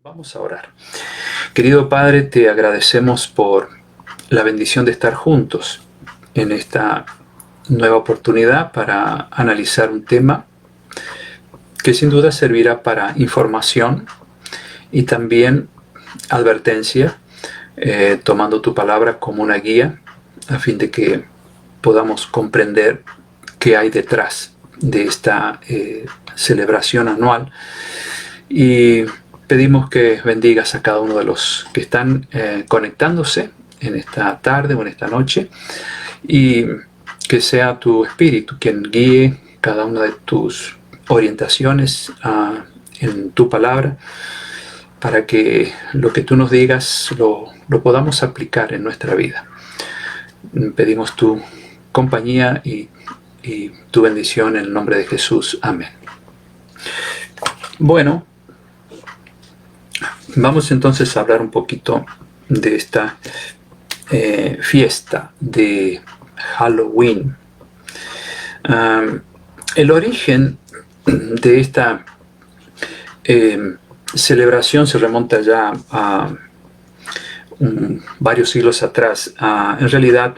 Vamos a orar. Querido Padre, te agradecemos por la bendición de estar juntos en esta nueva oportunidad para analizar un tema que sin duda servirá para información y también advertencia, tomando tu palabra como una guía a fin de que podamos comprender qué hay detrás de esta celebración anual. Y pedimos que bendigas a cada uno de los que están conectándose en esta tarde o en esta noche, y que sea tu Espíritu quien guíe cada una de tus orientaciones en tu palabra, para que lo que tú nos digas lo podamos aplicar en nuestra vida. Pedimos tu compañía y tu bendición en el nombre de Jesús. Amén. Bueno, vamos entonces a hablar un poquito de esta fiesta de Halloween. El origen de esta celebración se remonta ya a varios siglos atrás. En realidad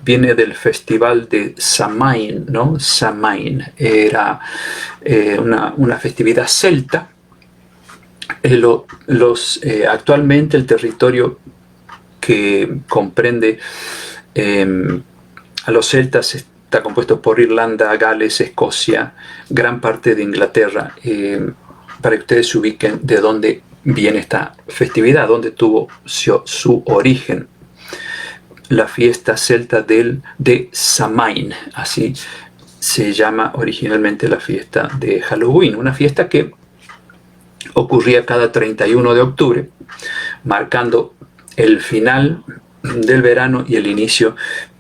viene del festival de Samhain, ¿no? Samhain era una festividad celta. Actualmente el territorio que comprende a los celtas está compuesto por Irlanda, Gales, Escocia, gran parte de Inglaterra, para que ustedes se ubiquen de dónde viene esta festividad, dónde tuvo su origen. La fiesta celta de Samhain, así se llama originalmente la fiesta de Halloween, una fiesta que ocurría cada 31 de octubre, marcando el final del verano y el inicio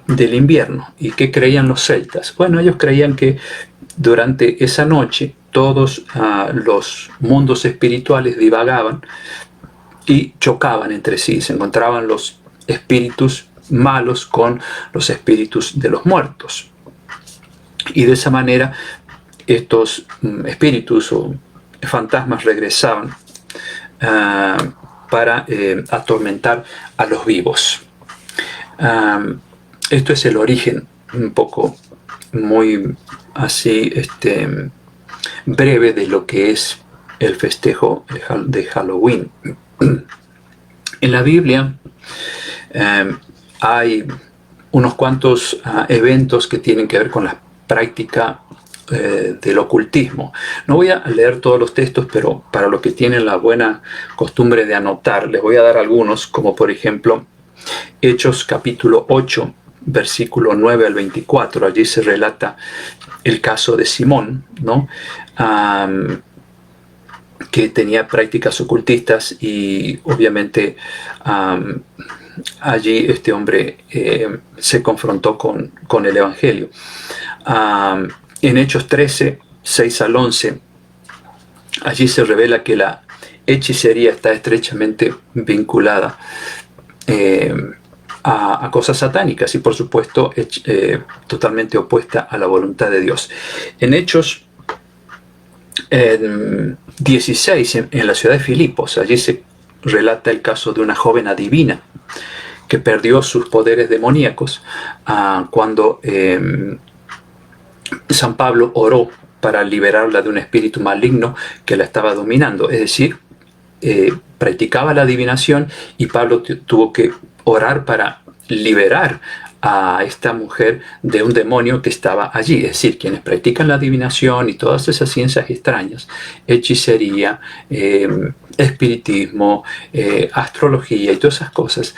del invierno. ¿Y qué creían los celtas? Bueno, ellos creían que durante esa noche todos los mundos espirituales divagaban y chocaban entre sí. Se encontraban los espíritus malos con los espíritus de los muertos. Y de esa manera estos espíritus o fantasmas regresaban para atormentar a los vivos. Esto es el origen un poco muy así breve de lo que es el festejo de Halloween. En la Biblia hay unos cuantos eventos que tienen que ver con la práctica del ocultismo. No voy a leer todos los textos, pero para los que tienen la buena costumbre de anotar, les voy a dar algunos, como por ejemplo Hechos capítulo 8, versículo 9 al 24. Allí se relata el caso de Simón, ¿no? Que tenía prácticas ocultistas, y obviamente allí este hombre se confrontó con el Evangelio. En Hechos 13, 6 al 11, allí se revela que la hechicería está estrechamente vinculada a cosas satánicas y, por supuesto, totalmente opuesta a la voluntad de Dios. En Hechos 16, en la ciudad de Filipos, allí se relata el caso de una joven adivina que perdió sus poderes demoníacos cuando San Pablo oró para liberarla de un espíritu maligno que la estaba dominando. Es decir, practicaba la adivinación, y Pablo tuvo que orar para liberar a esta mujer de un demonio que estaba allí. Es decir, quienes practican la adivinación y todas esas ciencias extrañas, hechicería, espiritismo, astrología y todas esas cosas,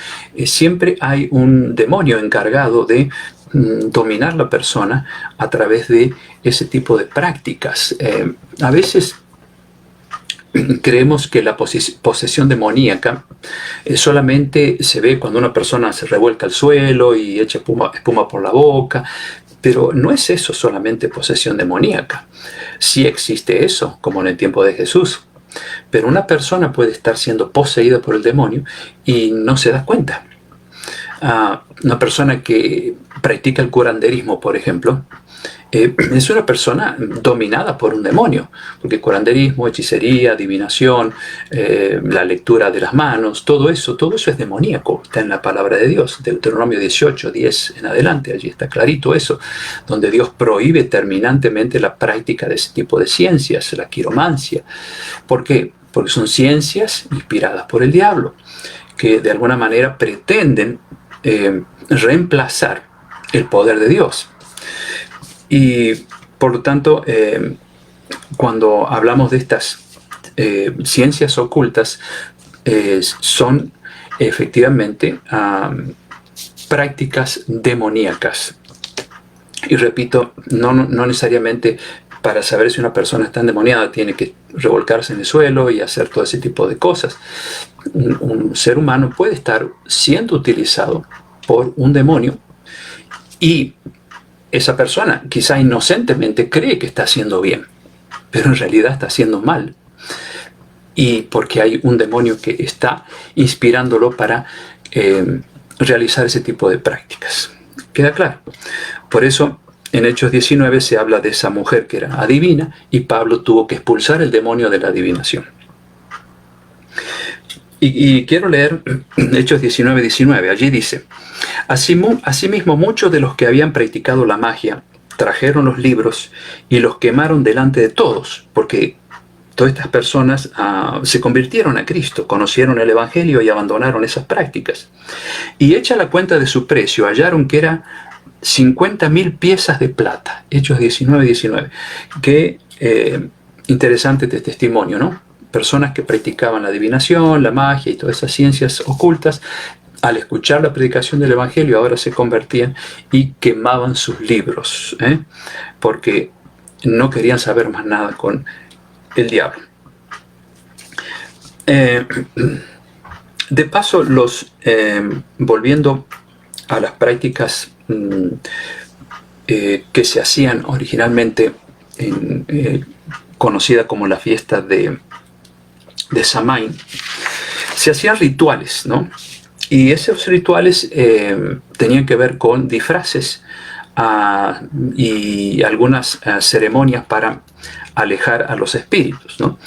siempre hay un demonio encargado de dominar la persona a través de ese tipo de prácticas. A veces creemos que la posesión demoníaca solamente se ve cuando una persona se revuelca al suelo y echa espuma por la boca, pero no es eso solamente posesión demoníaca. Sí existe eso, como en el tiempo de Jesús, pero una persona puede estar siendo poseída por el demonio y no se da cuenta. Una persona que practica el curanderismo, por ejemplo, es una persona dominada por un demonio, porque curanderismo, hechicería, adivinación, la lectura de las manos, todo eso es demoníaco, está en la palabra de Dios, Deuteronomio 18, 10 en adelante, allí está clarito eso, donde Dios prohíbe terminantemente la práctica de ese tipo de ciencias, la quiromancia. ¿Por qué? Porque son ciencias inspiradas por el diablo, que de alguna manera pretenden reemplazar el poder de Dios. Y por lo tanto, cuando hablamos de estas ciencias ocultas, son efectivamente prácticas demoníacas. Y repito, no necesariamente para saber si una persona está endemoniada tiene que revolcarse en el suelo y hacer todo ese tipo de cosas. Un ser humano puede estar siendo utilizado por un demonio y esa persona quizá inocentemente cree que está haciendo bien, pero en realidad está haciendo mal. Y porque hay un demonio que está inspirándolo para realizar ese tipo de prácticas. ¿Queda claro? Por eso en Hechos 19 se habla de esa mujer que era adivina y Pablo tuvo que expulsar el demonio de la adivinación. Y quiero leer Hechos 19, 19. Allí dice: Asimismo, muchos de los que habían practicado la magia trajeron los libros y los quemaron delante de todos, porque todas estas personas se convirtieron a Cristo, conocieron el Evangelio y abandonaron esas prácticas. Y hecha la cuenta de su precio, hallaron que era 50.000 piezas de plata. Hechos 19, 19. Qué interesante este testimonio, ¿no? Personas que practicaban la adivinación, la magia y todas esas ciencias ocultas, al escuchar la predicación del Evangelio ahora se convertían y quemaban sus libros, porque no querían saber más nada con el diablo. De paso, volviendo a las prácticas que se hacían originalmente, conocida como la fiesta de Samaín, se hacían rituales, ¿no? Y esos rituales tenían que ver con disfraces y algunas ceremonias para alejar a los espíritus, ¿no?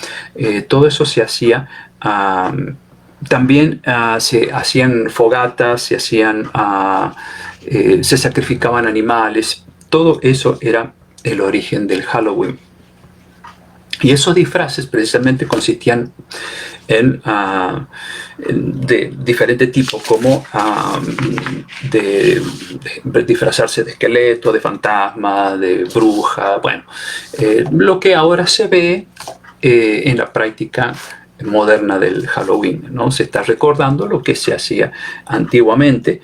Todo eso se hacía. También se hacían fogatas, se sacrificaban animales. Todo eso era el origen del Halloween. Y esos disfraces precisamente consistían de diferente tipo, como de disfrazarse de esqueleto, de fantasma, de bruja, bueno, lo que ahora se ve en la práctica moderna del Halloween, ¿no? Se está recordando lo que se hacía antiguamente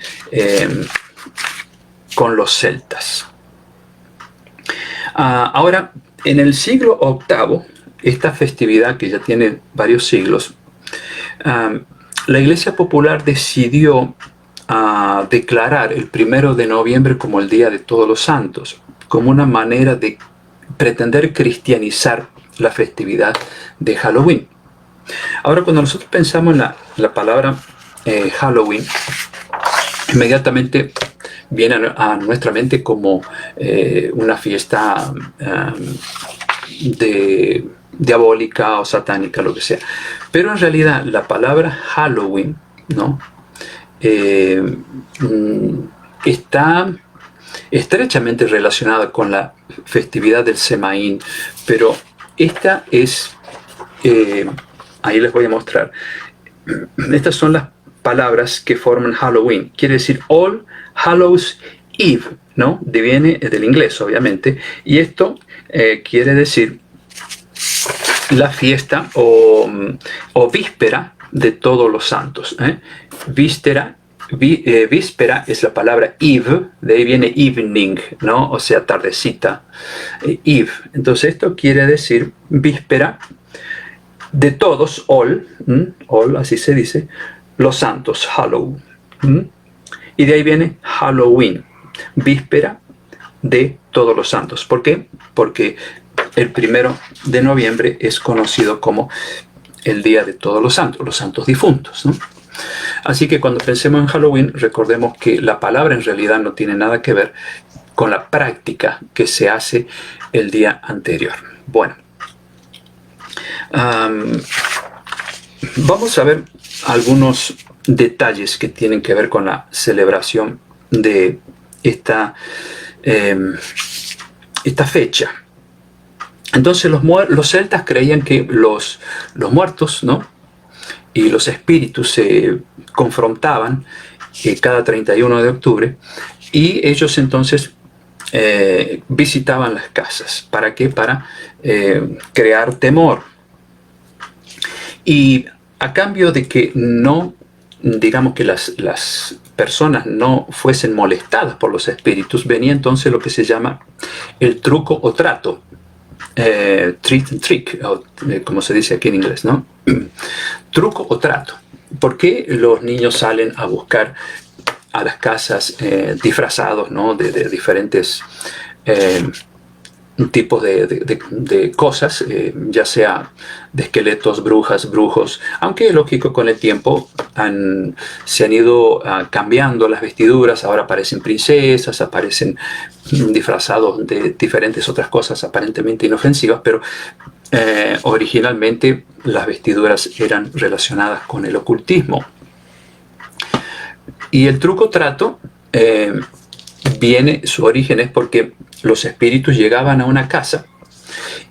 con los celtas. Ahora, en el siglo VIII, esta festividad que ya tiene varios siglos, la Iglesia Popular decidió declarar el 1 de noviembre como el Día de Todos los Santos, como una manera de pretender cristianizar la festividad de Halloween. Ahora, cuando nosotros pensamos en la palabra Halloween, inmediatamente viene a nuestra mente como una fiesta diabólica o satánica, lo que sea. Pero en realidad la palabra Halloween, ¿no? Está estrechamente relacionada con la festividad del Semaín, pero esta es, ahí les voy a mostrar, estas son las palabras que forman Halloween, quiere decir All Hallows Eve, ¿no? Viene del inglés, obviamente, y esto quiere decir la fiesta o víspera de todos los santos. Víspera es la palabra eve, de ahí viene evening, ¿no? O sea, tardecita, eve. Entonces esto quiere decir víspera de todos, all, así se dice, los santos, Hallow. Y de ahí viene Halloween, víspera de todos los santos. ¿Por qué? Porque el 1 de noviembre es conocido como el Día de Todos los santos difuntos, ¿no? Así que cuando pensemos en Halloween, recordemos que la palabra en realidad no tiene nada que ver con la práctica que se hace el día anterior. Bueno, vamos a ver algunos detalles que tienen que ver con la celebración de esta fecha. Entonces los celtas creían que los muertos, ¿no?, y los espíritus se confrontaban cada 31 de octubre, y ellos entonces visitaban las casas. ¿Para qué? Para crear temor. Y a cambio de que no, digamos que las personas no fuesen molestadas por los espíritus, venía entonces lo que se llama el truco o trato. Treat and trick, como se dice aquí en inglés, ¿no? Truco o trato. ¿Por qué los niños salen a buscar a las casas disfrazados, ¿no?, de diferentes tipos de cosas, ya sea de esqueletos, brujas, brujos? Aunque es lógico, con el tiempo se han ido cambiando las vestiduras. Ahora aparecen princesas, aparecen disfrazados de diferentes otras cosas aparentemente inofensivas, pero originalmente las vestiduras eran relacionadas con el ocultismo. Y el truco trato su origen es porque los espíritus llegaban a una casa,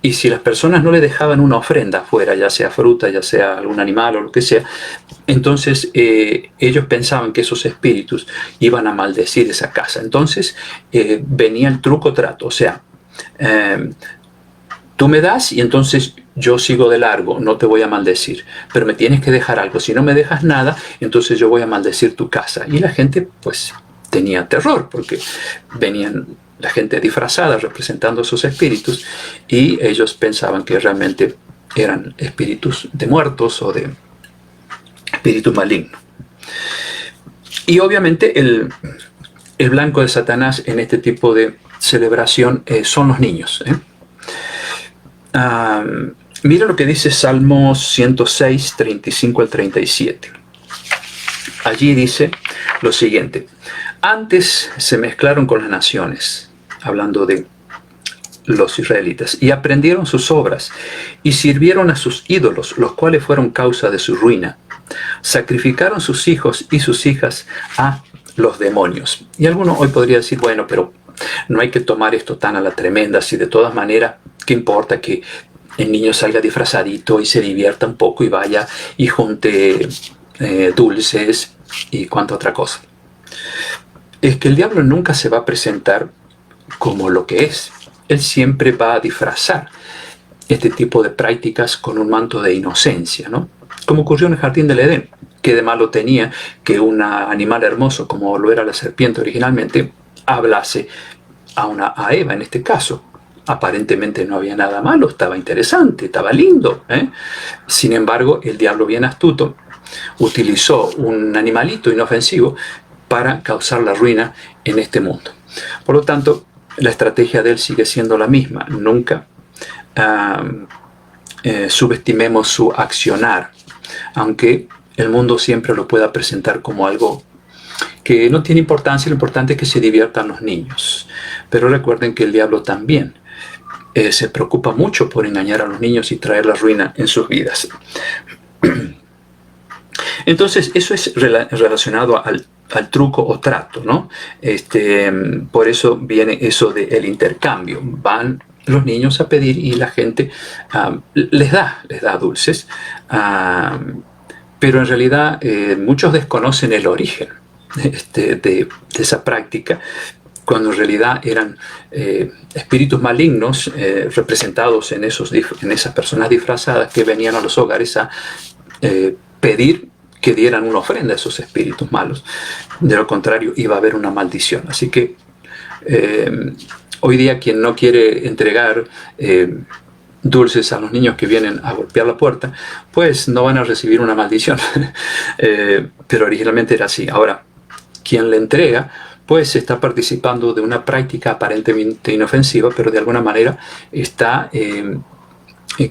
y si las personas no le dejaban una ofrenda afuera, ya sea fruta, ya sea algún animal o lo que sea, entonces ellos pensaban que esos espíritus iban a maldecir esa casa. Entonces venía el truco trato, o sea, tú me das y entonces yo sigo de largo, no te voy a maldecir, pero me tienes que dejar algo. Si no me dejas nada, entonces yo voy a maldecir tu casa. Y la gente pues tenía terror, porque venían la gente disfrazada representando a esos espíritus, y ellos pensaban que realmente eran espíritus de muertos o de espíritus malignos. Y obviamente el blanco de Satanás en este tipo de celebración son los niños. Mira lo que dice Salmos 106, 35 al 37. Allí dice lo siguiente: antes se mezclaron con las naciones, hablando de los israelitas, y aprendieron sus obras, y sirvieron a sus ídolos, los cuales fueron causa de su ruina. Sacrificaron sus hijos y sus hijas a los demonios. Y alguno hoy podría decir, bueno, pero no hay que tomar esto tan a la tremenda, si de todas maneras, ¿qué importa que el niño salga disfrazadito y se divierta un poco y vaya y junte dulces y cuánta otra cosa? Es que el diablo nunca se va a presentar como lo que es. Él siempre va a disfrazar este tipo de prácticas con un manto de inocencia, ¿no? Como ocurrió en el Jardín del Edén. ¿Qué de malo tenía que un animal hermoso, como lo era la serpiente originalmente, hablase a Eva en este caso? Aparentemente no había nada malo, estaba interesante, estaba lindo, ¿eh? Sin embargo, el diablo, bien astuto, utilizó un animalito inofensivo para causar la ruina en este mundo. Por lo tanto, la estrategia de él sigue siendo la misma. Nunca subestimemos su accionar, aunque el mundo siempre lo pueda presentar como algo que no tiene importancia. Lo importante es que se diviertan los niños. Pero recuerden que el diablo también se preocupa mucho por engañar a los niños y traer la ruina en sus vidas. Entonces, eso es relacionado al truco o trato, ¿no? Por eso viene eso del intercambio. Van los niños a pedir y la gente les da dulces, pero en realidad muchos desconocen el origen de esa práctica, cuando en realidad eran espíritus malignos representados en esas personas disfrazadas que venían a los hogares a pedir que dieran una ofrenda a esos espíritus malos. De lo contrario, iba a haber una maldición. Así que hoy día quien no quiere entregar dulces a los niños que vienen a golpear la puerta, pues no van a recibir una maldición. Pero originalmente era así. Ahora, quien le entrega, pues está participando de una práctica aparentemente inofensiva, pero de alguna manera está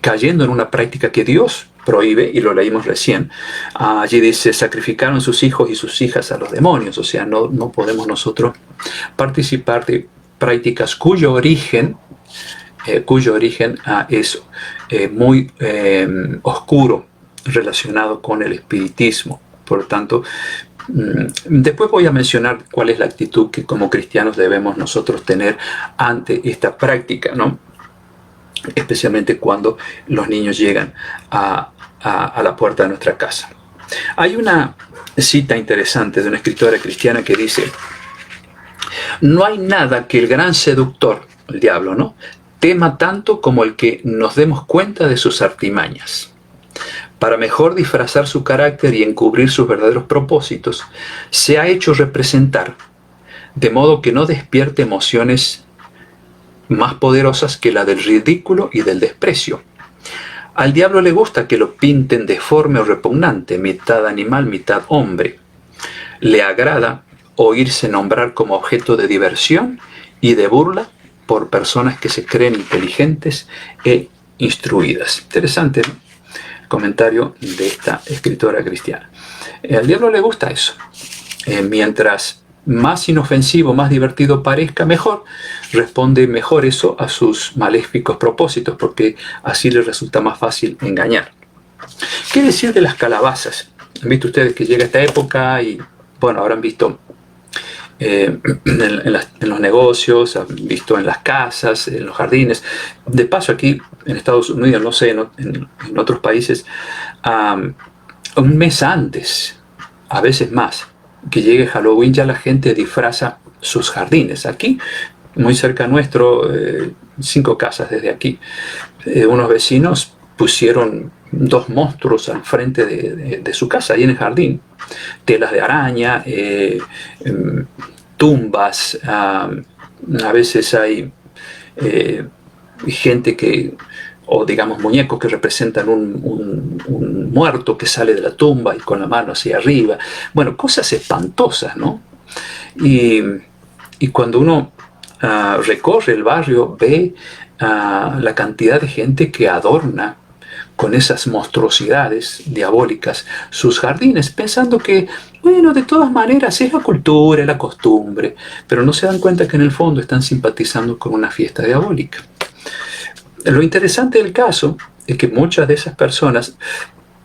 cayendo en una práctica que Dios prohíbe, y lo leímos recién. Allí dice, sacrificaron sus hijos y sus hijas a los demonios. O sea, no podemos nosotros participar de prácticas cuyo origen es muy oscuro, relacionado con el espiritismo. Por lo tanto, después voy a mencionar cuál es la actitud que como cristianos debemos nosotros tener ante esta práctica, ¿no? Especialmente cuando los niños llegan a la puerta de nuestra casa. Hay una cita interesante de una escritora cristiana que dice: no hay nada que el gran seductor, el diablo, ¿no?, tema tanto como el que nos demos cuenta de sus artimañas. Para mejor disfrazar su carácter y encubrir sus verdaderos propósitos, se ha hecho representar, de modo que no despierte emociones más poderosas que la del ridículo y del desprecio. Al diablo le gusta que lo pinten deforme o repugnante, mitad animal, mitad hombre. Le agrada oírse nombrar como objeto de diversión y de burla por personas que se creen inteligentes e instruidas. Interesante, ¿no?, el comentario de esta escritora cristiana. Al diablo le gusta eso. Mientras más inofensivo, más divertido parezca, mejor. Responde mejor eso a sus maléficos propósitos, porque así le resulta más fácil engañar. ¿Qué decir de las calabazas? Han visto ustedes que llega esta época y, bueno, habrán visto en los negocios, han visto en las casas, en los jardines. De paso, aquí en Estados Unidos, no sé, en otros países, un mes antes, a veces más, que llegue Halloween, ya la gente disfraza sus jardines. Aquí, muy cerca nuestro, 5 casas desde aquí, unos vecinos pusieron 2 monstruos al frente de su casa, ahí en el jardín. Telas de araña, tumbas, a veces hay gente que, o digamos muñecos que representan un muerto que sale de la tumba y con la mano hacia arriba. Bueno, cosas espantosas, ¿no? Y cuando uno recorre el barrio, ve la cantidad de gente que adorna con esas monstruosidades diabólicas sus jardines, pensando que, bueno, de todas maneras es la cultura, es la costumbre, pero no se dan cuenta que en el fondo están simpatizando con una fiesta diabólica. Lo interesante del caso es que muchas de esas personas,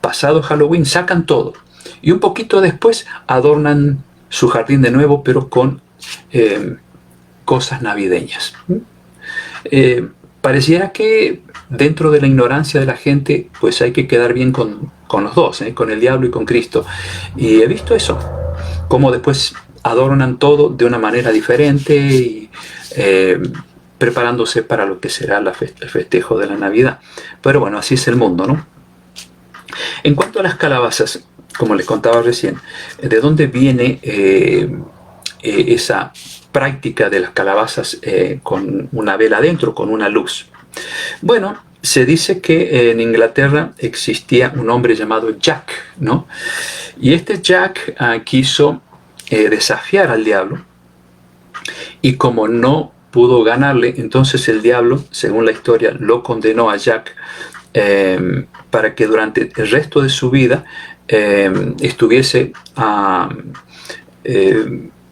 pasado Halloween, sacan todo y un poquito después adornan su jardín de nuevo, pero con cosas navideñas. Pareciera que dentro de la ignorancia de la gente, pues hay que quedar bien con los dos, con el diablo y con Cristo. Y he visto eso, cómo después adornan todo de una manera diferente y preparándose para lo que será el festejo de la Navidad. Pero bueno, así es el mundo, ¿no? En cuanto a las calabazas, como les contaba recién, ¿de dónde viene esa práctica de las calabazas con una vela adentro, con una luz? Bueno, se dice que en Inglaterra existía un hombre llamado Jack, ¿no? Y este Jack quiso desafiar al diablo, y como no pudo ganarle, entonces el diablo, según la historia, lo condenó a Jack para que durante el resto de su vida estuviese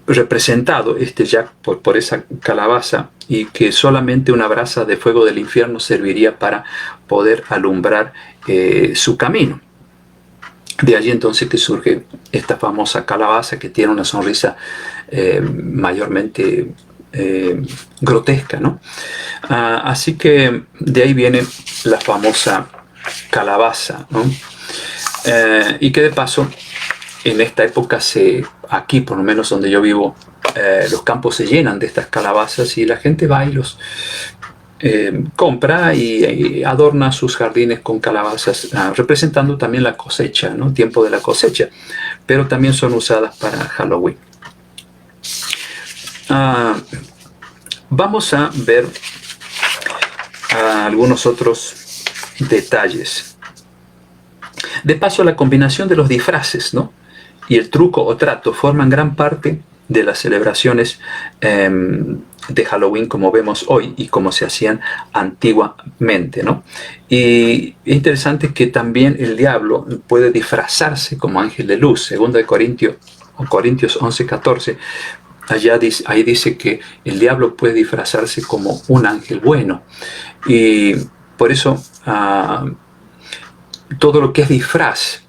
representado este Jack por esa calabaza, y que solamente una brasa de fuego del infierno serviría para poder alumbrar su camino. De allí entonces que surge esta famosa calabaza que tiene una sonrisa mayormente grotesca, ¿no? Así que de ahí viene la famosa calabaza, ¿no? Y que de paso en esta época aquí por lo menos donde yo vivo, los campos se llenan de estas calabazas y la gente va y los compra y adorna sus jardines con calabazas, representando también la cosecha, ¿no? Tiempo de la cosecha, pero también son usadas para Halloween. Vamos a ver algunos otros detalles. De paso, la combinación de los disfraces, ¿no?, y el truco o trato forman gran parte de las celebraciones de Halloween como vemos hoy y como se hacían antiguamente, ¿no? Y es interesante que también el diablo puede disfrazarse como ángel de luz. 2 Corintios 11:14 ahí dice que el diablo puede disfrazarse como un ángel bueno. Y por eso todo lo que es disfraz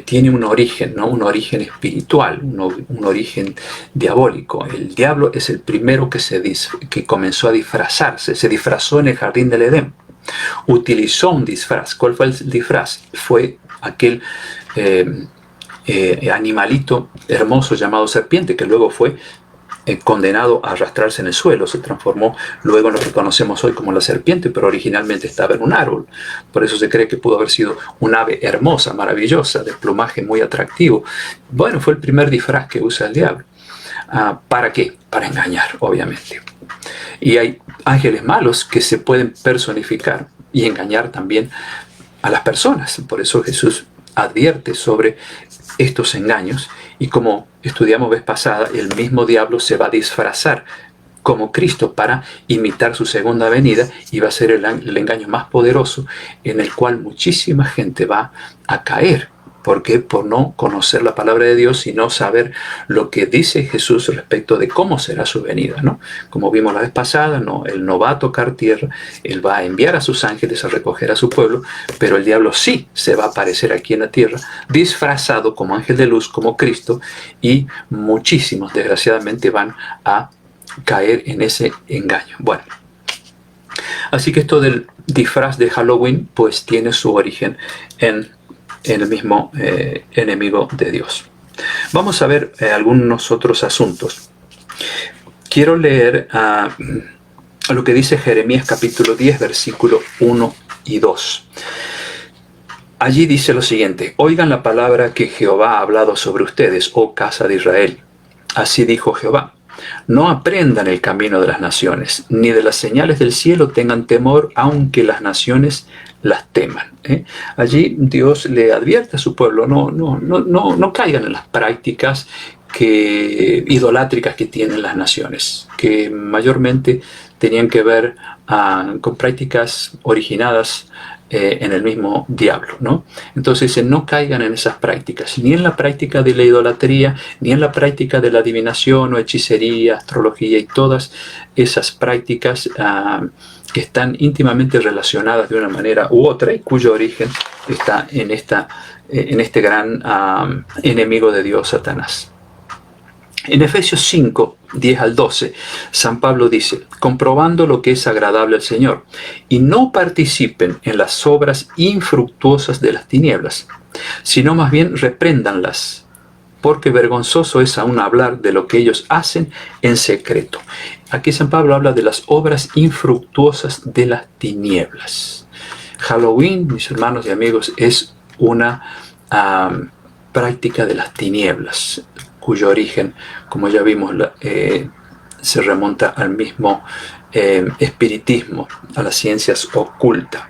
tiene un origen, ¿no? Un origen espiritual, un origen diabólico. El diablo es el primero que comenzó a disfrazarse, se disfrazó en el jardín del Edén. Utilizó un disfraz. ¿Cuál fue el disfraz? Fue aquel animalito hermoso llamado serpiente, que luego fue condenado a arrastrarse en el suelo. Se transformó luego en lo que conocemos hoy como la serpiente, pero originalmente estaba en un árbol. Por eso se cree que pudo haber sido un ave hermosa, maravillosa, de plumaje muy atractivo. Bueno, fue el primer disfraz que usa el diablo. ¿Para qué? Para engañar, obviamente. Y hay ángeles malos que se pueden personificar y engañar también a las personas. Por eso Jesús advierte sobre estos engaños, y como estudiamos vez pasada, el mismo diablo se va a disfrazar como Cristo para imitar su segunda venida, y va a ser el engaño más poderoso en el cual muchísima gente va a caer. ¿Por qué? Por no conocer la palabra de Dios y no saber lo que dice Jesús respecto de cómo será su venida, ¿no? Como vimos la vez pasada, Él no va a tocar tierra, Él va a enviar a sus ángeles a recoger a su pueblo, pero el diablo sí se va a aparecer aquí en la tierra, disfrazado como ángel de luz, como Cristo, y muchísimos, desgraciadamente, van a caer en ese engaño. Bueno, así que esto del disfraz de Halloween, pues tiene su origen en el mismo enemigo de Dios. Vamos a ver algunos otros asuntos. Quiero leer lo que dice Jeremías capítulo 10, versículo 1 y 2. Allí dice lo siguiente: oigan la palabra que Jehová ha hablado sobre ustedes, oh casa de Israel. Así dijo Jehová: no aprendan el camino de las naciones, ni de las señales del cielo tengan temor, aunque las naciones las teman. Allí Dios le advierte a su pueblo: no caigan en las prácticas idolátricas que tienen las naciones, que mayormente tenían que ver con prácticas originadas en el mismo diablo, ¿no? Entonces no caigan en esas prácticas, ni en la práctica de la idolatría, ni en la práctica de la adivinación o hechicería, astrología y todas esas prácticas que están íntimamente relacionadas de una manera u otra y cuyo origen está en este gran enemigo de Dios, Satanás. En Efesios 5, 10 al 12, San Pablo dice: comprobando lo que es agradable al Señor, y no participen en las obras infructuosas de las tinieblas, sino más bien repréndanlas, porque vergonzoso es aún hablar de lo que ellos hacen en secreto. Aquí San Pablo habla de las obras infructuosas de las tinieblas. Halloween, mis hermanos y amigos, es una práctica de las tinieblas, cuyo origen, como ya vimos, se remonta al mismo espiritismo, a las ciencias ocultas.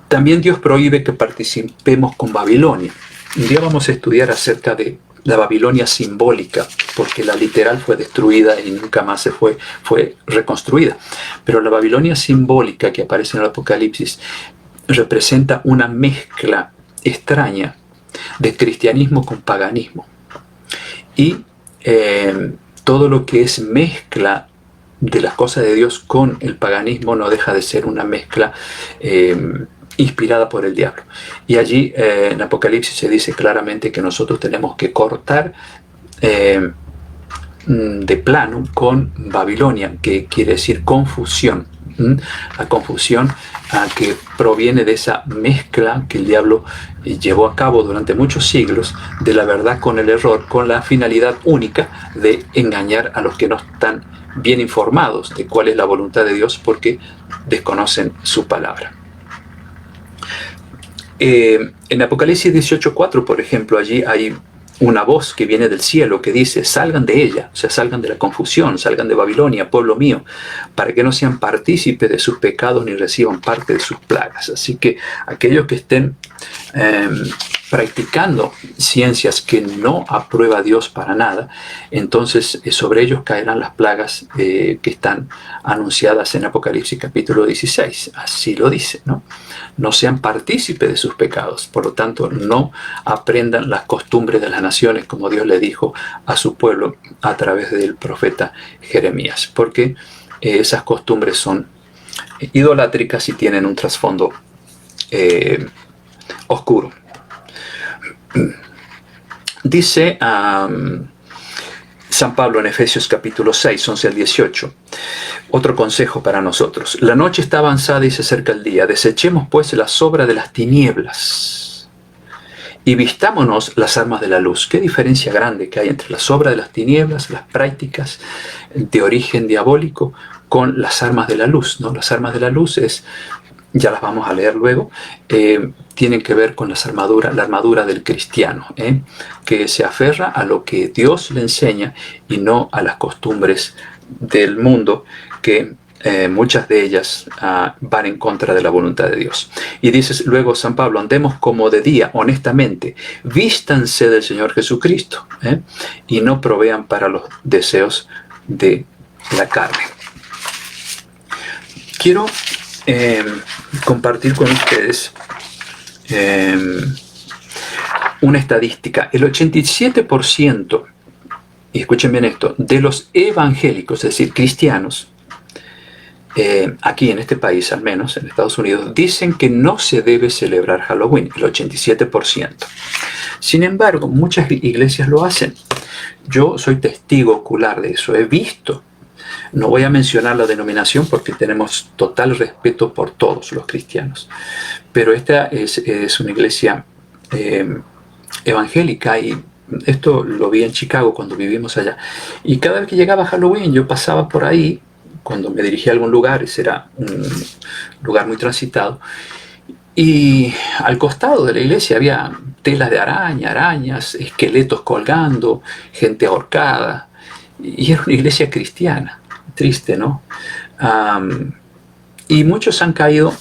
También Dios prohíbe que participemos con Babilonia. Un día vamos a estudiar acerca de la Babilonia simbólica, porque la literal fue destruida y nunca más fue reconstruida. Pero la Babilonia simbólica que aparece en el Apocalipsis representa una mezcla extraña de cristianismo con paganismo. Y todo lo que es mezcla de las cosas de Dios con el paganismo no deja de ser una mezcla inspirada por el diablo. Y allí en Apocalipsis se dice claramente que nosotros tenemos que cortar de plano con Babilonia, que quiere decir confusión. La confusión que proviene de esa mezcla que el diablo llevó a cabo durante muchos siglos de la verdad con el error, con la finalidad única de engañar a los que no están bien informados de cuál es la voluntad de Dios, porque desconocen su palabra. En Apocalipsis 18:4, por ejemplo, allí hay una voz que viene del cielo que dice: salgan de ella, o sea, salgan de la confusión, salgan de Babilonia, pueblo mío, para que no sean partícipes de sus pecados ni reciban parte de sus plagas. Así que aquellos que estén practicando ciencias que no aprueba Dios para nada, entonces sobre ellos caerán las plagas que están anunciadas en Apocalipsis capítulo 16. Así lo dice, ¿no? No sean partícipes de sus pecados, por lo tanto no aprendan las costumbres de las naciones, como Dios le dijo a su pueblo a través del profeta Jeremías, porque esas costumbres son idolátricas y tienen un trasfondo oscuro. Dice San Pablo en Efesios capítulo 6, 11 al 18, otro consejo para nosotros. La noche está avanzada y se acerca el día. Desechemos pues las obras de las tinieblas y vistámonos las armas de la luz. Qué diferencia grande que hay entre las obras de las tinieblas, las prácticas de origen diabólico, con las armas de la luz, ¿no? Las armas de la luz ya las vamos a leer luego, tienen que ver con la armadura del cristiano, que se aferra a lo que Dios le enseña y no a las costumbres del mundo, que muchas de ellas van en contra de la voluntad de Dios. Y dice luego San Pablo, andemos como de día, honestamente, vístanse del Señor Jesucristo, y no provean para los deseos de la carne. Quiero compartir con ustedes una estadística. El 87%, y escuchen bien esto, de los evangélicos, es decir, cristianos, aquí en este país, al menos en Estados Unidos, dicen que no se debe celebrar Halloween, el 87%. Sin embargo, muchas iglesias lo hacen. Yo soy testigo ocular de eso, he visto. No voy a mencionar la denominación porque tenemos total respeto por todos los cristianos. Pero esta es una iglesia evangélica, y esto lo vi en Chicago cuando vivimos allá. Y cada vez que llegaba Halloween yo pasaba por ahí, cuando me dirigía a algún lugar, ese era un lugar muy transitado, y al costado de la iglesia había telas de arañas, esqueletos colgando, gente ahorcada. Y era una iglesia cristiana. Triste, ¿no? Y muchos han caído,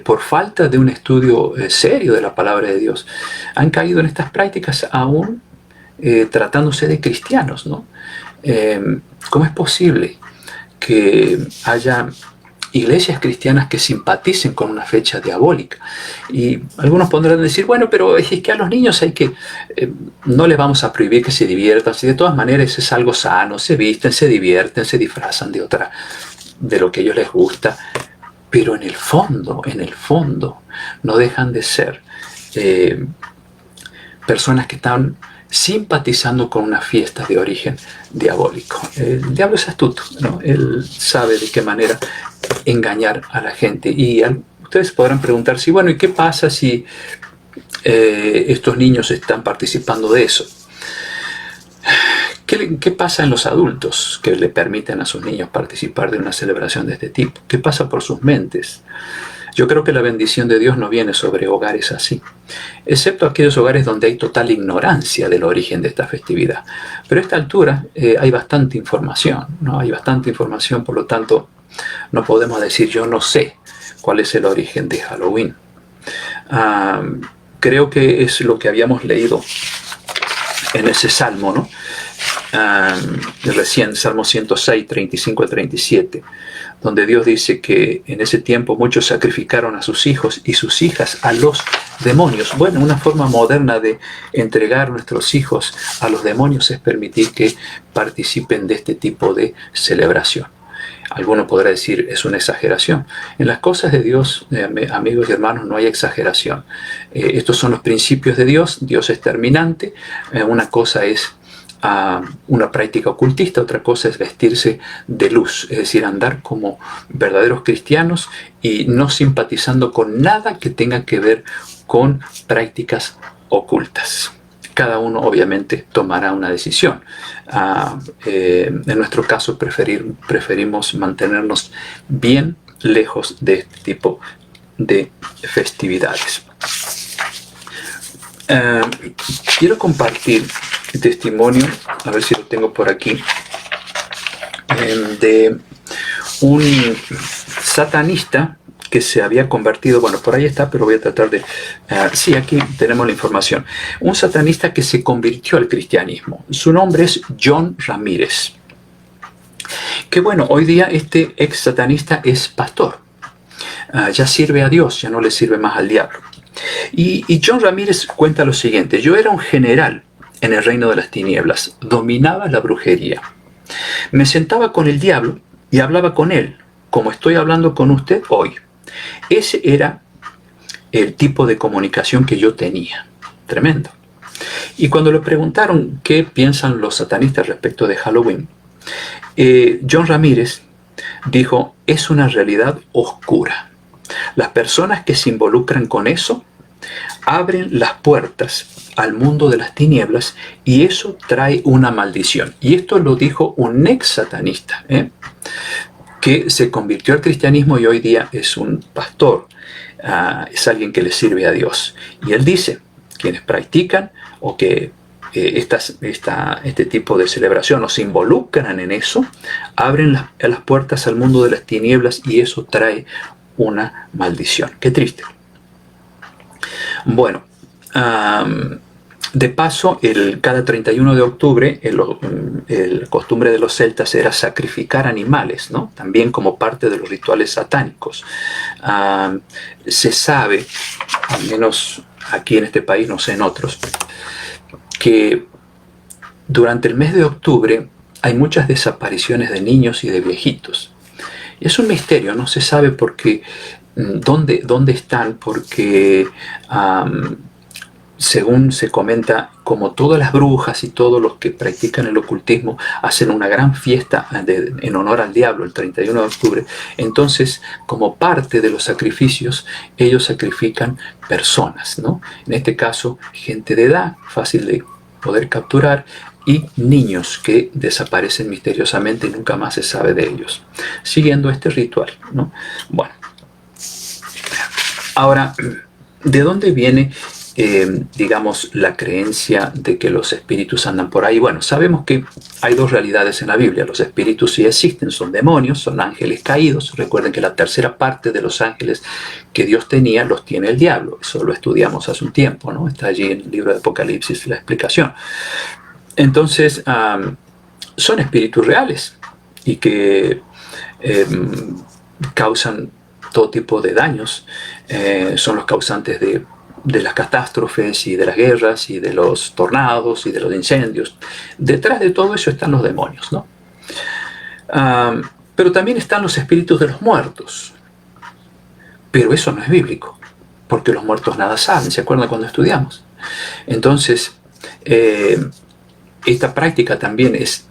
por falta de un estudio serio de la palabra de Dios, han caído en estas prácticas aún tratándose de cristianos, ¿no? ¿Cómo es posible que haya iglesias cristianas que simpaticen con una fecha diabólica? Y algunos podrán decir, bueno, pero es que a los niños hay que, no les vamos a prohibir que se diviertan, si de todas maneras es algo sano, se visten, se divierten, se disfrazan de lo que a ellos les gusta, pero en el fondo, no dejan de ser personas que están simpatizando con una fiesta de origen diabólico. El diablo es astuto, ¿no? Él sabe de qué manera engañar a la gente. Y ustedes podrán preguntarse, bueno, ¿y qué pasa si estos niños están participando de eso? ¿Qué pasa en los adultos que le permiten a sus niños participar de una celebración de este tipo? ¿Qué pasa por sus mentes? Yo creo que la bendición de Dios no viene sobre hogares así, excepto aquellos hogares donde hay total ignorancia del origen de esta festividad. Pero a esta altura hay bastante información, ¿no? Hay bastante información, por lo tanto, no podemos decir yo no sé cuál es el origen de Halloween. Creo que es lo que habíamos leído en ese salmo, ¿no? Recién, Salmo 106, 35 al 37, donde Dios dice que en ese tiempo muchos sacrificaron a sus hijos y sus hijas a los demonios. Bueno, una forma moderna de entregar nuestros hijos a los demonios es permitir que participen de este tipo de celebración. Alguno podrá decir, es una exageración. En las cosas de Dios, amigos y hermanos, no hay exageración. Estos son los principios de Dios. Dios es terminante. Una cosa es una práctica ocultista, otra cosa es vestirse de luz, es decir, andar como verdaderos cristianos y no simpatizando con nada que tenga que ver con prácticas ocultas. Cada uno obviamente tomará una decisión. En nuestro caso preferimos mantenernos bien lejos de este tipo de festividades. Quiero compartir el testimonio, a ver si lo tengo por aquí, de un satanista que se había convertido, bueno, por ahí está, pero voy a tratar de... sí, aquí tenemos la información. Un satanista que se convirtió al cristianismo. Su nombre es John Ramírez. Que bueno, hoy día este ex satanista es pastor. Ya sirve a Dios, ya no le sirve más al diablo. Y John Ramírez cuenta lo siguiente: yo era un general en el reino de las tinieblas, dominaba la brujería. Me sentaba con el diablo y hablaba con él, como estoy hablando con usted hoy. Ese era el tipo de comunicación que yo tenía. Tremendo. Y cuando le preguntaron qué piensan los satanistas respecto de Halloween, John Ramírez dijo: es una realidad oscura. Las personas que se involucran con eso abren las puertas al mundo de las tinieblas y eso trae una maldición. Y esto lo dijo un ex satanista, que se convirtió al cristianismo y hoy día es un pastor, es alguien que le sirve a Dios. Y él dice: quienes practican o que este tipo de celebración o se involucran en eso, abren las puertas al mundo de las tinieblas y eso trae una maldición. Qué triste. Bueno, de paso, cada 31 de octubre, la costumbre de los celtas era sacrificar animales, ¿no? También como parte de los rituales satánicos. Se sabe, al menos aquí en este país, no sé en otros, que durante el mes de octubre hay muchas desapariciones de niños y de viejitos. Y es un misterio, no se sabe por qué, dónde están, porque según se comenta, como todas las brujas y todos los que practican el ocultismo hacen una gran fiesta en honor al diablo el 31 de octubre, entonces como parte de los sacrificios ellos sacrifican personas, ¿no? En este caso gente de edad, fácil de poder capturar, y niños que desaparecen misteriosamente y nunca más se sabe de ellos, siguiendo este ritual, ¿no? Bueno, ahora, ¿de dónde viene digamos, la creencia de que los espíritus andan por ahí? Bueno, sabemos que hay dos realidades en la Biblia. Los espíritus sí existen, son demonios, son ángeles caídos. Recuerden que la tercera parte de los ángeles que Dios tenía los tiene el diablo. Eso lo estudiamos hace un tiempo, ¿no? Está allí en el libro de Apocalipsis la explicación. Entonces, son espíritus reales y que causan todo tipo de daños. Son los causantes de las catástrofes y de las guerras y de los tornados y de los incendios. Detrás de todo eso están los demonios, ¿no? Pero también están los espíritus de los muertos. Pero eso no es bíblico, porque los muertos nada saben. ¿Se acuerdan cuando estudiamos? Entonces, esta práctica también es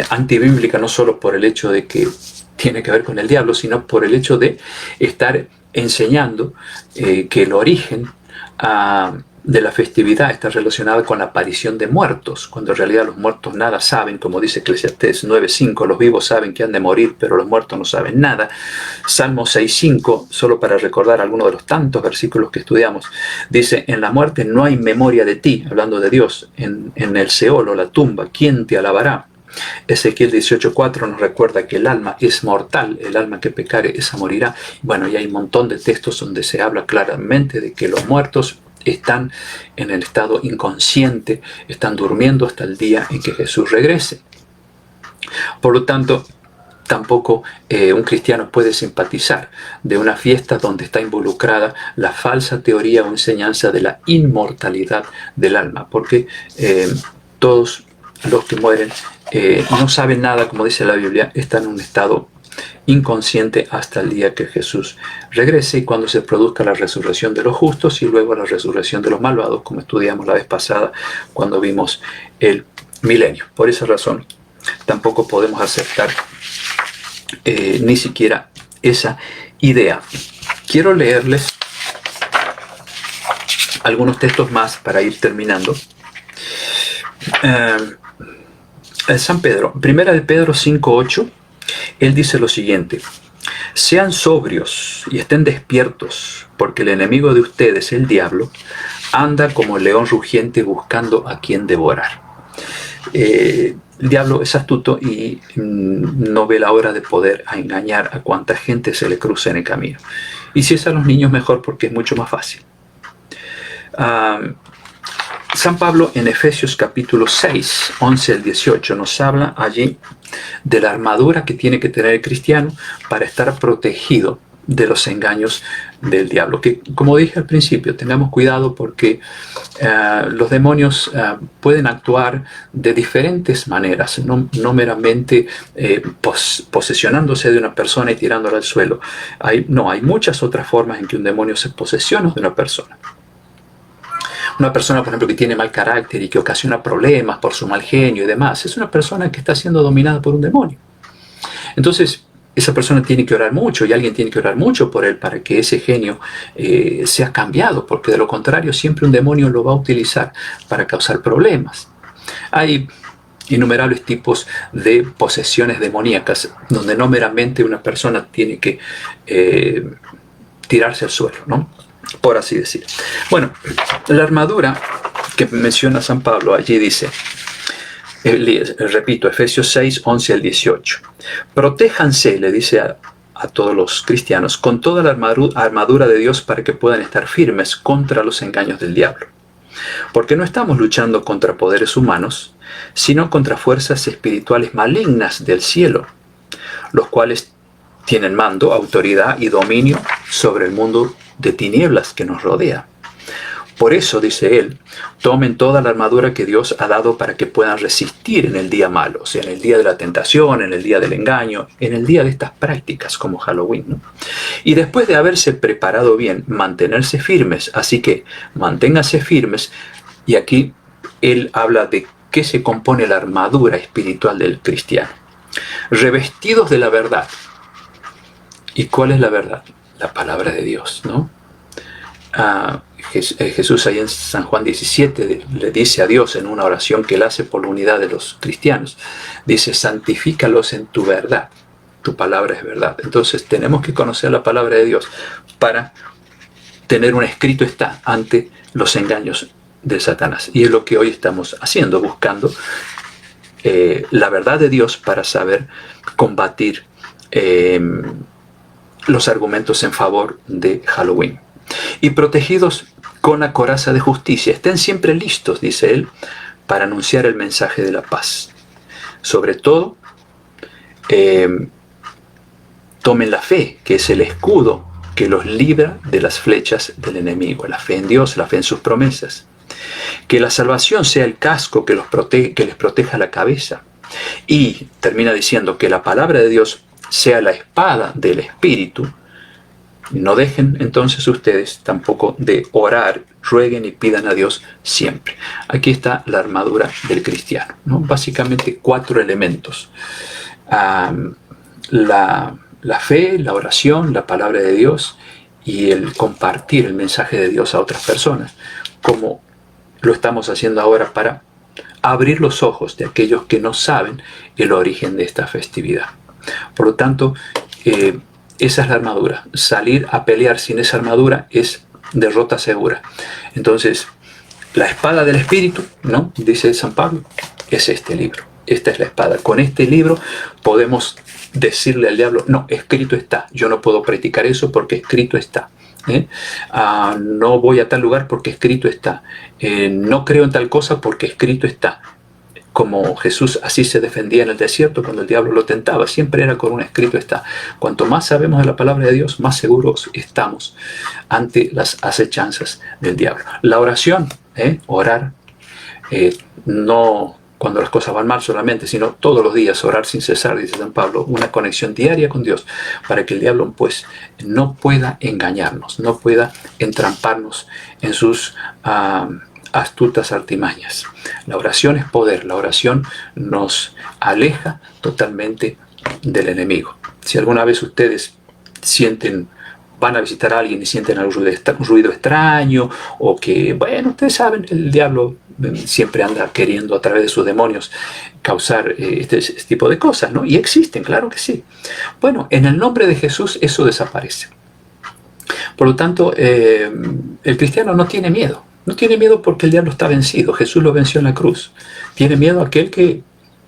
antibíblica, no solo por el hecho de que tiene que ver con el diablo, sino por el hecho de estar enseñando que el origen de la festividad está relacionada con la aparición de muertos, cuando en realidad los muertos nada saben, como dice Eclesiastés 9:5, los vivos saben que han de morir, pero los muertos no saben nada. Salmo 6:5, solo para recordar algunos de los tantos versículos que estudiamos, dice: en la muerte no hay memoria de ti, hablando de Dios, en el Seol o la tumba, ¿quién te alabará? Ezequiel 18:4 nos recuerda que el alma es mortal, el alma que pecare, esa morirá. Bueno, y hay un montón de textos donde se habla claramente de que los muertos están en el estado inconsciente, están durmiendo hasta el día en que Jesús regrese. Por lo tanto, tampoco un cristiano puede simpatizar de una fiesta donde está involucrada la falsa teoría o enseñanza de la inmortalidad del alma, porque todos los que mueren no saben nada, como dice la Biblia, están en un estado inconsciente hasta el día que Jesús regrese y cuando se produzca la resurrección de los justos y luego la resurrección de los malvados, como estudiamos la vez pasada cuando vimos el milenio. Por esa razón tampoco podemos aceptar ni siquiera esa idea. Quiero leerles algunos textos más para ir terminando. San Pedro, primera de Pedro 5:8, él dice lo siguiente: sean sobrios y estén despiertos, porque el enemigo de ustedes, el diablo, anda como león rugiente buscando a quien devorar. El diablo es astuto y no ve la hora de poder engañar a cuanta gente se le cruce en el camino. Y si es a los niños, mejor, porque es mucho más fácil. San Pablo en Efesios capítulo 6, 11 al 18 nos habla allí de la armadura que tiene que tener el cristiano para estar protegido de los engaños del diablo. Que, como dije al principio, tengamos cuidado porque los demonios pueden actuar de diferentes maneras, no meramente posesionándose de una persona y tirándola al suelo. Hay muchas otras formas en que un demonio se posesiona de una persona. Una persona, por ejemplo, que tiene mal carácter y que ocasiona problemas por su mal genio y demás, es una persona que está siendo dominada por un demonio. Entonces, esa persona tiene que orar mucho y alguien tiene que orar mucho por él para que ese genio sea cambiado, porque de lo contrario siempre un demonio lo va a utilizar para causar problemas. Hay innumerables tipos de posesiones demoníacas donde no meramente una persona tiene que tirarse al suelo, ¿no? Por así decir. Bueno, la armadura que menciona San Pablo allí dice, repito, Efesios 6, 11 al 18. Protéjanse, le dice a todos los cristianos, con toda la armadura de Dios para que puedan estar firmes contra los engaños del diablo. Porque no estamos luchando contra poderes humanos, sino contra fuerzas espirituales malignas del cielo, los cuales tienen mando, autoridad y dominio sobre el mundo de tinieblas que nos rodea. Por eso, dice él, tomen toda la armadura que Dios ha dado para que puedan resistir en el día malo, o sea, en el día de la tentación, en el día del engaño, en el día de estas prácticas como Halloween, ¿no? Y después de haberse preparado bien, mantenerse firmes. Así que manténganse firmes. Y aquí él habla de qué se compone la armadura espiritual del cristiano. Revestidos de la verdad. ¿Y cuál es la verdad? La palabra de Dios, ¿no? Jesús ahí en San Juan 17 le dice a Dios en una oración que él hace por la unidad de los cristianos, dice, santifícalos en tu verdad, tu palabra es verdad. Entonces tenemos que conocer la palabra de Dios para tener un escrito está ante los engaños de Satanás. Y es lo que hoy estamos haciendo, buscando la verdad de Dios para saber combatir los argumentos en favor de Halloween. Y protegidos con la coraza de justicia. Estén siempre listos, dice él, para anunciar el mensaje de la paz. Sobre todo, tomen la fe, que es el escudo que los libra de las flechas del enemigo. La fe en Dios, la fe en sus promesas. Que la salvación sea el casco que les proteja la cabeza. Y termina diciendo que la palabra de Dios sea la espada del Espíritu. No dejen entonces ustedes tampoco de orar, rueguen y pidan a Dios siempre. Aquí está la armadura del cristiano, ¿no? Básicamente 4 elementos. La fe, la oración, la palabra de Dios y el compartir el mensaje de Dios a otras personas, como lo estamos haciendo ahora para abrir los ojos de aquellos que no saben el origen de esta festividad. Por lo tanto, esa es la armadura. Salir a pelear sin esa armadura es derrota segura. Entonces, la espada del Espíritu, ¿no? Dice San Pablo, es este libro. Esta es la espada. Con este libro podemos decirle al diablo, no, escrito está. Yo no puedo practicar eso porque escrito está. No voy a tal lugar porque escrito está. No creo en tal cosa porque escrito está. Como Jesús así se defendía en el desierto cuando el diablo lo tentaba, siempre era con un escrito está. Cuanto más sabemos de la palabra de Dios, más seguros estamos ante las acechanzas del diablo. La oración, orar, no cuando las cosas van mal solamente, sino todos los días, orar sin cesar, dice San Pablo, una conexión diaria con Dios, para que el diablo pues no pueda engañarnos, no pueda entramparnos en sus astutas artimañas. La oración es poder, la oración nos aleja totalmente del enemigo. Si alguna vez ustedes van a visitar a alguien y sienten un ruido extraño, o que, bueno, ustedes saben, el diablo siempre anda queriendo a través de sus demonios causar este tipo de cosas, ¿no? Y existen, claro que sí. Bueno, en el nombre de Jesús eso desaparece. Por lo tanto, el cristiano no tiene miedo. No tiene miedo porque el diablo está vencido. Jesús lo venció en la cruz. Tiene miedo aquel que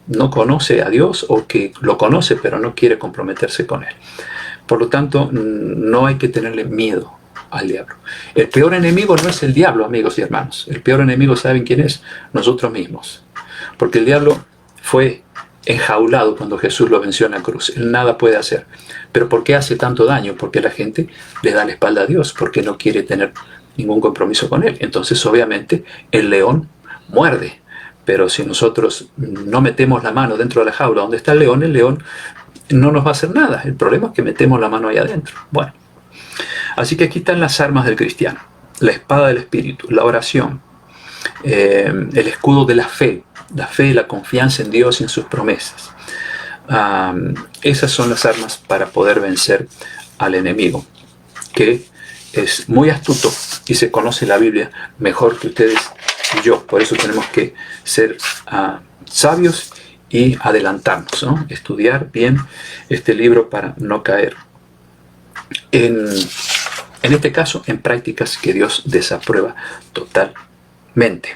no conoce a Dios o que lo conoce pero no quiere comprometerse con él. Por lo tanto, no hay que tenerle miedo al diablo. El peor enemigo no es el diablo, amigos y hermanos. El peor enemigo, ¿saben quién es? Nosotros mismos. Porque el diablo fue enjaulado cuando Jesús lo venció en la cruz. Él nada puede hacer. ¿Pero por qué hace tanto daño? Porque la gente le da la espalda a Dios, porque no quiere tener ningún compromiso con Él. Entonces, obviamente, el león muerde. Pero si nosotros no metemos la mano dentro de la jaula donde está el león no nos va a hacer nada. El problema es que metemos la mano ahí adentro. Bueno, así que aquí están las armas del cristiano. La espada del Espíritu, la oración, el escudo de la fe y la confianza en Dios y en sus promesas. Esas son las armas para poder vencer al enemigo, que es muy astuto y se conoce la Biblia mejor que ustedes y yo. Por eso tenemos que ser sabios y adelantarnos, ¿no? Estudiar bien este libro para no caer en este caso en prácticas que Dios desaprueba totalmente.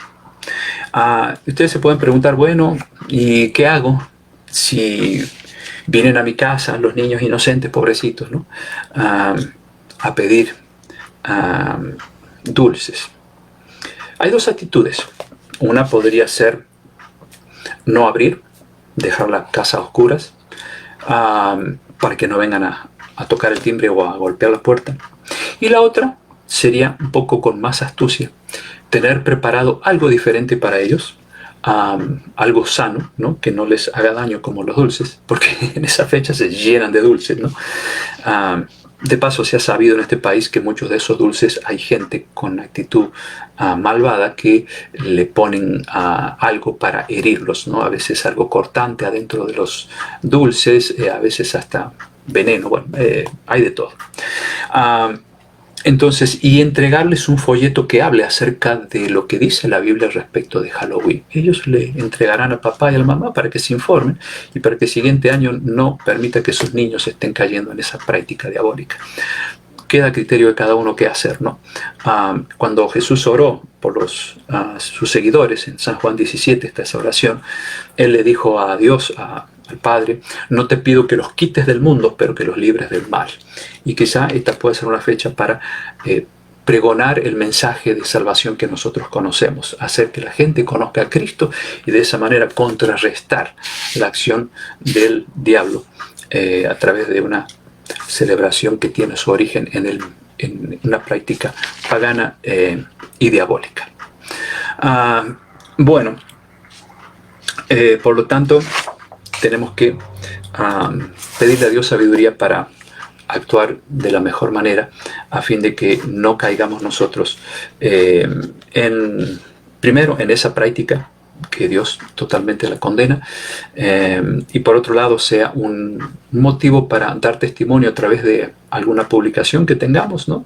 Ustedes se pueden preguntar, bueno, ¿y qué hago si vienen a mi casa los niños inocentes, pobrecitos, ¿no? A pedir dulces? Hay dos actitudes. Una podría ser no abrir, dejar la casa a oscuras, para que no vengan a tocar el timbre o a golpear la puerta. Y la otra sería un poco con más astucia, tener preparado algo diferente para ellos, algo sano, ¿no? Que no les haga daño como los dulces, porque en esa fecha se llenan de dulces, ¿no? De paso, se ha sabido en este país que muchos de esos dulces hay gente con actitud malvada que le ponen algo para herirlos, ¿no? A veces algo cortante adentro de los dulces, a veces hasta veneno. Bueno, hay de todo. Entonces, y entregarles un folleto que hable acerca de lo que dice la Biblia respecto de Halloween. Ellos le entregarán a papá y a la mamá para que se informen y para que el siguiente año no permita que sus niños estén cayendo en esa práctica diabólica. Queda a criterio de cada uno qué hacer, ¿no? Cuando Jesús oró por sus seguidores, en San Juan 17 está esa oración, Él le dijo a Dios, al Padre, no te pido que los quites del mundo, pero que los libres del mal. Y quizá esta puede ser una fecha para pregonar el mensaje de salvación que nosotros conocemos, hacer que la gente conozca a Cristo y de esa manera contrarrestar la acción del diablo a través de una celebración que tiene su origen en una práctica pagana y diabólica. Bueno, por lo tanto, tenemos que pedirle a Dios sabiduría para actuar de la mejor manera a fin de que no caigamos nosotros primero en esa práctica que Dios totalmente la condena, y por otro lado sea un motivo para dar testimonio a través de alguna publicación que tengamos, ¿no?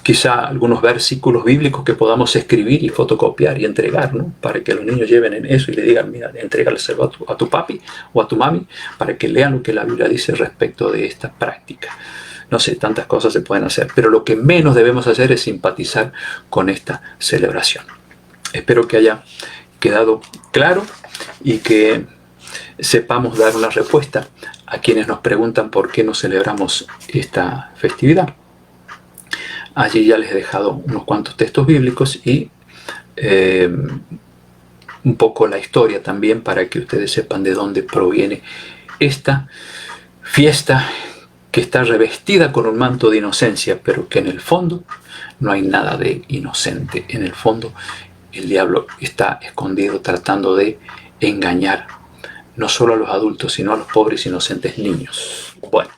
Quizá algunos versículos bíblicos que podamos escribir y fotocopiar y entregar, ¿no? Para que los niños lleven en eso y le digan, mira, entrégale a tu papi o a tu mami para que lean lo que la Biblia dice respecto de esta práctica. No sé, tantas cosas se pueden hacer, pero lo que menos debemos hacer es simpatizar con esta celebración. Espero que haya quedado claro y que sepamos dar una respuesta a quienes nos preguntan por qué no celebramos esta festividad. Allí ya les he dejado unos cuantos textos bíblicos y un poco la historia también para que ustedes sepan de dónde proviene esta fiesta que está revestida con un manto de inocencia, pero que en el fondo no hay nada de inocente. En el fondo el diablo está escondido tratando de engañar no solo a los adultos, sino a los pobres inocentes niños. Bueno.